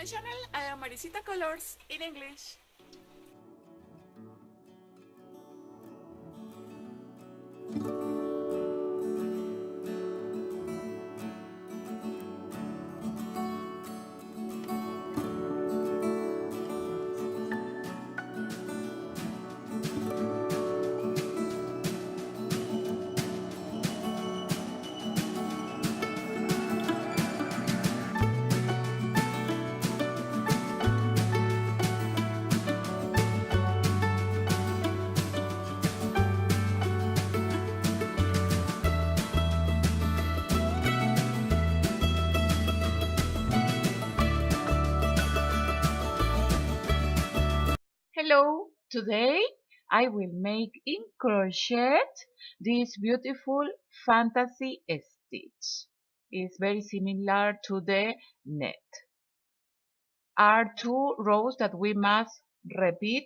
my channel. I am Maricita Colors in English. Hello, today I will make in crochet this beautiful fantasy stitch. It's very similar to the net. Are two rows that we must repeat.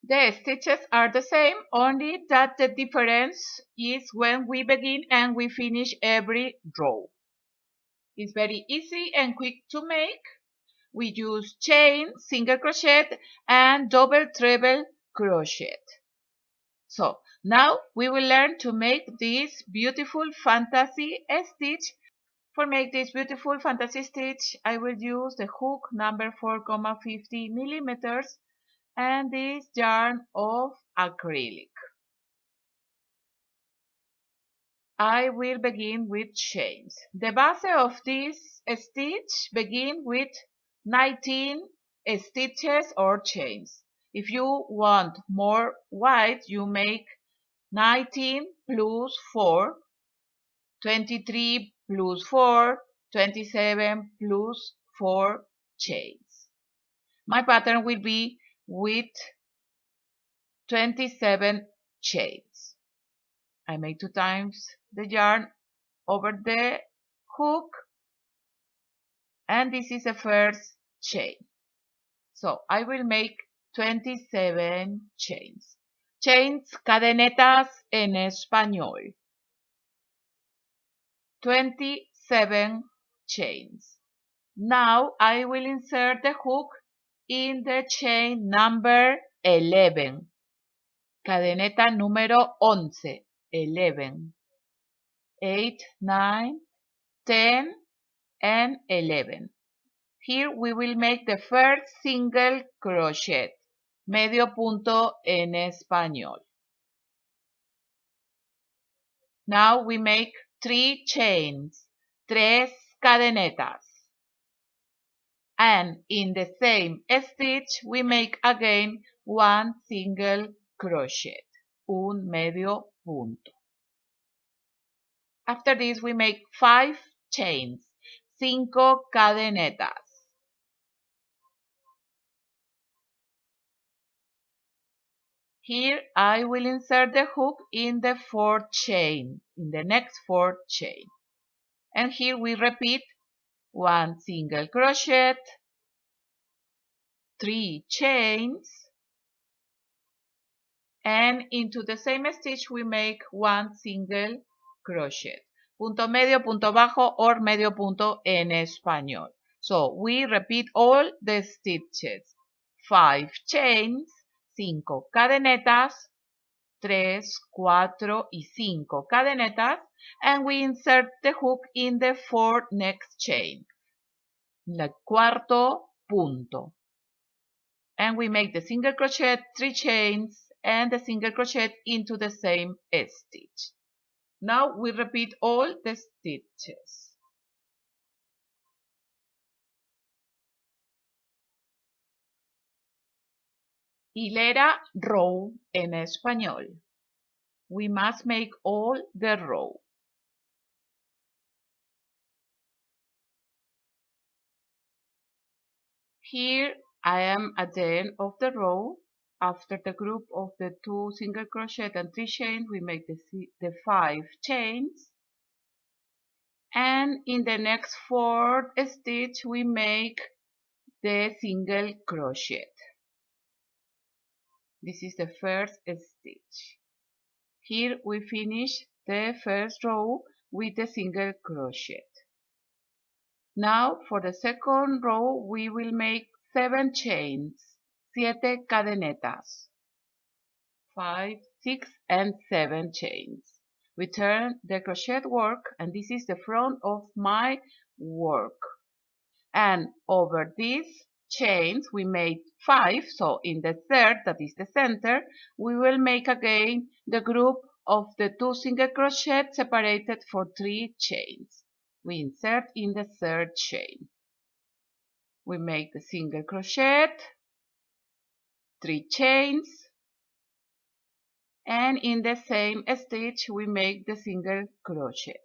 The stitches are the same, only that the difference is when we begin and we finish every row. It's very easy and quick to make. We use chain, single crochet, and double treble crochet. So now we will learn to make this beautiful fantasy stitch. For make this beautiful fantasy stitch, I will use the hook number 4,50 millimeters and this yarn of acrylic. I will begin with chains. The base of this stitch begin with 19 stitches or chains. If you want more wide, you make 19 plus 4, 23 plus 4, 27 plus 4 chains. My pattern will be with 27 chains. I make 2 times the yarn over the hook, and this is the first chain. So I will make 27 chains. Chains, cadenetas en español. 27 chains. Now I will insert the hook in the chain number 11. Cadeneta número 11. 11. 8, 9, 10, and 11. Here we will make the first single crochet, medio punto en español. Now we make 3 chains, 3 cadenetas. And in the same stitch we make again 1 single crochet, un medio punto. After this we make 5 chains, 5 cadenetas. Here I will insert the hook in the 4th chain, in the next 4th chain. And here we repeat 1 single crochet, 3 chains, and into the same stitch we make 1 single crochet. Punto medio, punto bajo, or medio punto en español. So we repeat all the stitches. 5 chains, 5 cadenetas, 3, 4 y 5 cadenetas, and we insert the hook in the 4th next chain, el cuarto punto. And we make the single crochet, 3 chains, and the single crochet into the same stitch. Now we repeat all the stitches. Hilera, row en español. We must make all the row. Here I am at the end of the row. After the group of the 2 single crochet and 3 chains, we make the 5 chains. And in the next 4th stitch, we make the single crochet. This is the first stitch. Here we finish the first row with the single crochet. Now for the second row we will make 7 chains, 7 cadenetas, 5, 6 and 7 chains. We turn the crochet work and this is the front of my work. And over these chains we made 5, so in the third, that is the center, we will make again the group of the 2 single crochet separated for 3 chains. We insert in the third chain. We make the single crochet, 3 chains, and in the same stitch we make the single crochet.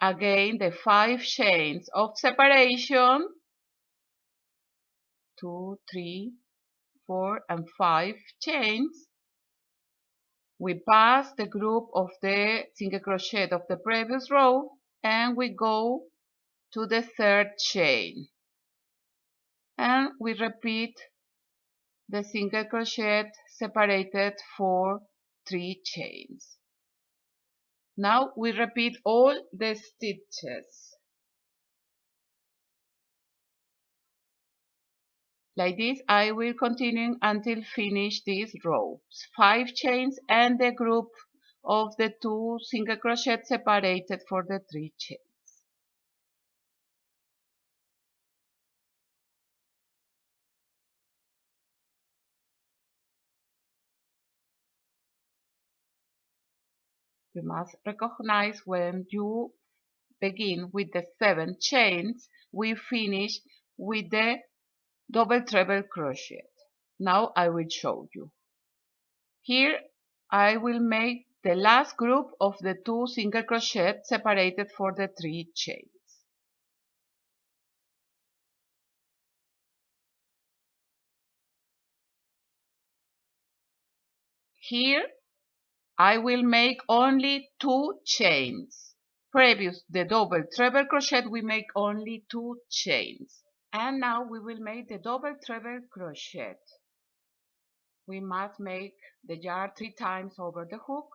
Again the 5 chains of separation, 2, 3, 4 and 5 chains. We pass the group of the single crochet of the previous row and we go to the third chain and we repeat the single crochet separated for 3 chains. Now we repeat all the stitches. Like this I will continue until finish this row. 5 chains and the group of the 2 single crochet separated for the 3 chains. You must recognize when you begin with the 7 chains, we finish with the double treble crochet. Now I will show you. Here I will make the last group of the 2 single crochet separated for the 3 chains. Here I will make only 2 chains. Previous the double treble crochet we make only 2 chains. And now we will make the double treble crochet. We must make the yarn 3 times over the hook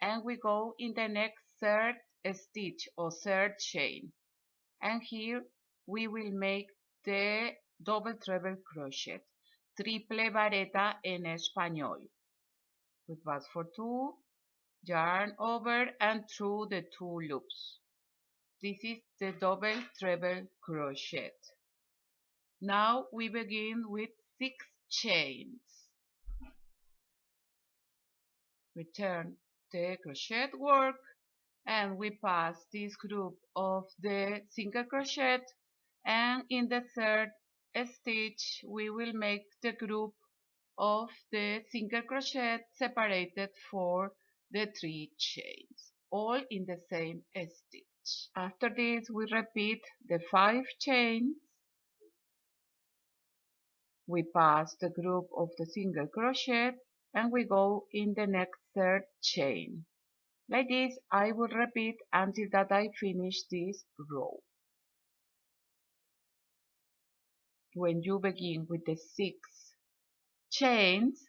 and we go in the next third stitch or third chain. And here we will make the double treble crochet, triple vareta en español. With bust for 2, yarn over and through the 2 loops. This is the double treble crochet. Now we begin with 6 chains. We turn the crochet work and we pass this group of the single crochet and in the third stitch we will make the group of the single crochet separated for the 3 chains, all in the same stitch. After this we repeat the 5 chains. We pass the group of the single crochet and we go in the next third chain. Like this I will repeat until that I finish this row. When you begin with the 6 chains,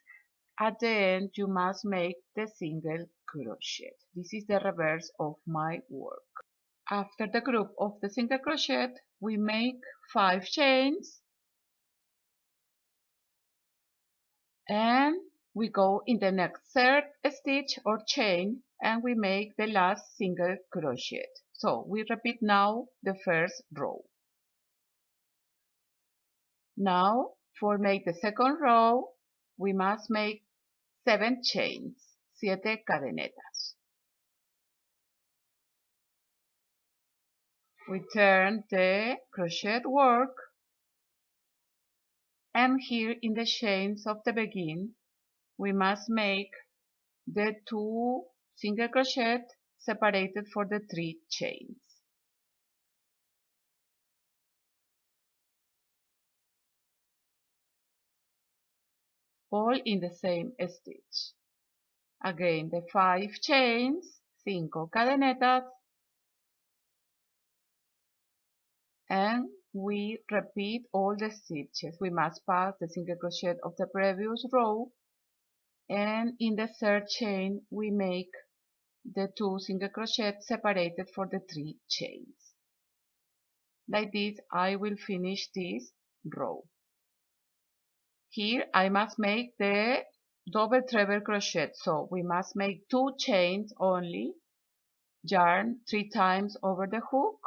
at the end you must make the single crochet. This is the reverse of my work. After the group of the single crochet, we make 5 chains and we go in the next third stitch or chain and we make the last single crochet. So we repeat now the first row. Now for make the second row, we must make 7 chains, 7 cadenetas. We turn the crochet work and here in the chains of the begin we must make the 2 single crochet separated for the 3 chains. All in the same stitch. Again the 5 chains, 5 cadenetas, and we repeat all the stitches. We must pass the single crochet of the previous row and in the third chain we make the 2 single crochet separated for the 3 chains. Like this, I will finish this row. Here I must make the double treble crochet, so we must make 2 chains only, yarn 3 times over the hook,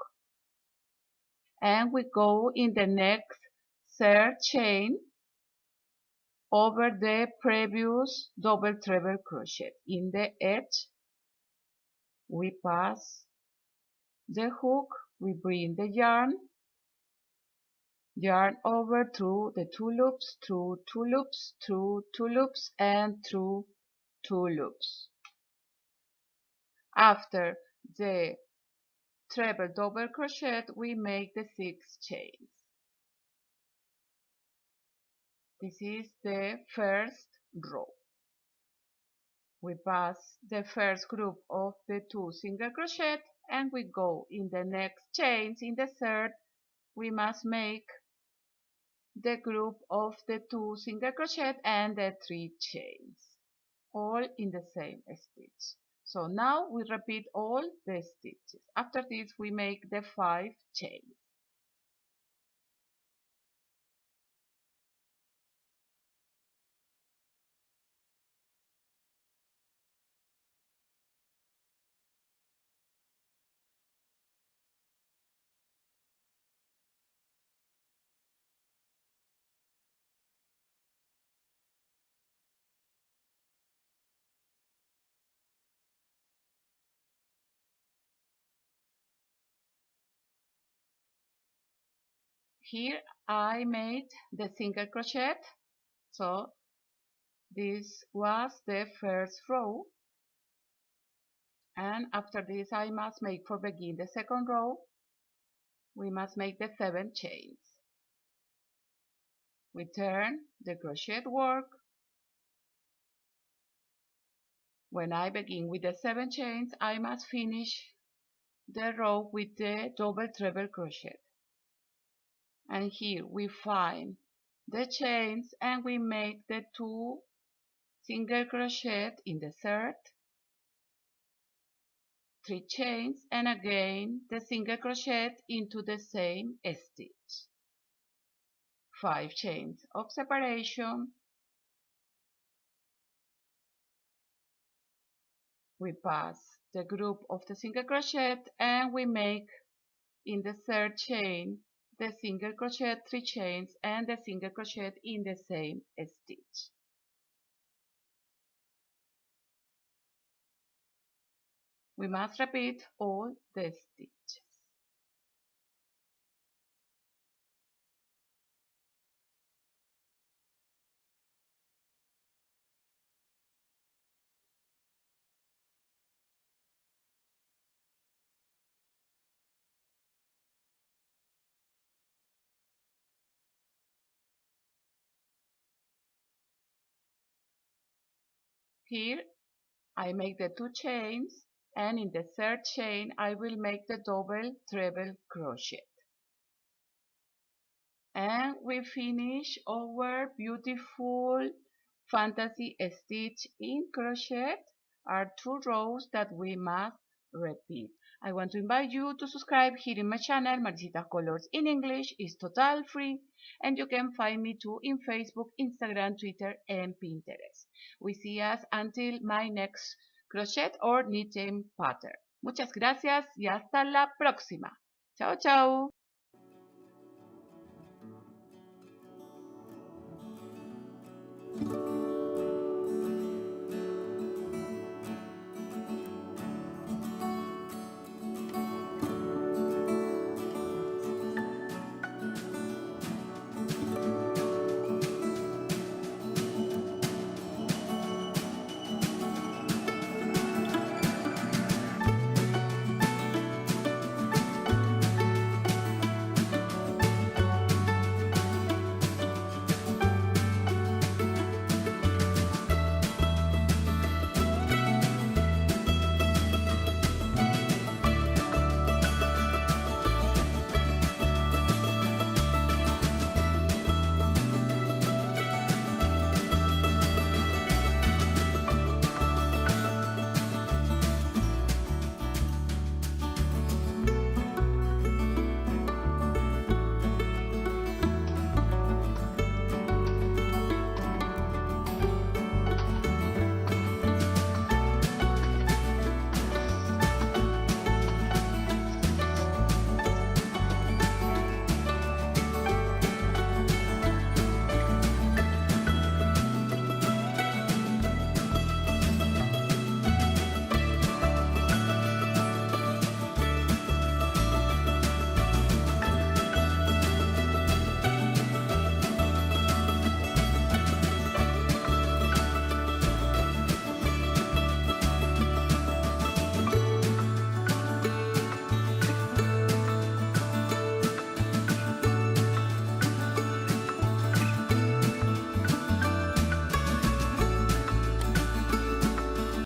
and we go in the next third chain over the previous double treble crochet. In the edge, we pass the hook, we bring the yarn over through the 2 loops, through 2 loops, through 2 loops, and through 2 loops. After the treble double crochet, we make the 6 chains. This is the first row. We pass the first group of the 2 single crochet and we go in the next chains. In the third, we must make the group of the 2 single crochet and the 3 chains, all in the same stitch. So now we repeat all the stitches. After this, we make the 5 chains. Here I made the single crochet, so this was the first row, and after this I must make, for begin the second row, we must make the 7 chains. We turn the crochet work. When I begin with the 7 chains, I must finish the row with the double treble crochet. And here we find the chains and we make the 2 single crochet in the third, 3 chains, and again the single crochet into the same stitch. 5 chains of separation. We pass the group of the single crochet and we make in the third chain the single crochet, 3 chains, and the single crochet in the same stitch. We must repeat all the stitches. Here I make the 2 chains, and in the third chain I will make the double treble crochet. And we finish our beautiful fantasy stitch in crochet. Are 2 rows that we must repeat. I want to invite you to subscribe here in my channel. Maricita Colors in English is total free, and you can find me too in Facebook, Instagram, Twitter, and Pinterest. We see us until my next crochet or knitting pattern. Muchas gracias y hasta la próxima. Chao, chao.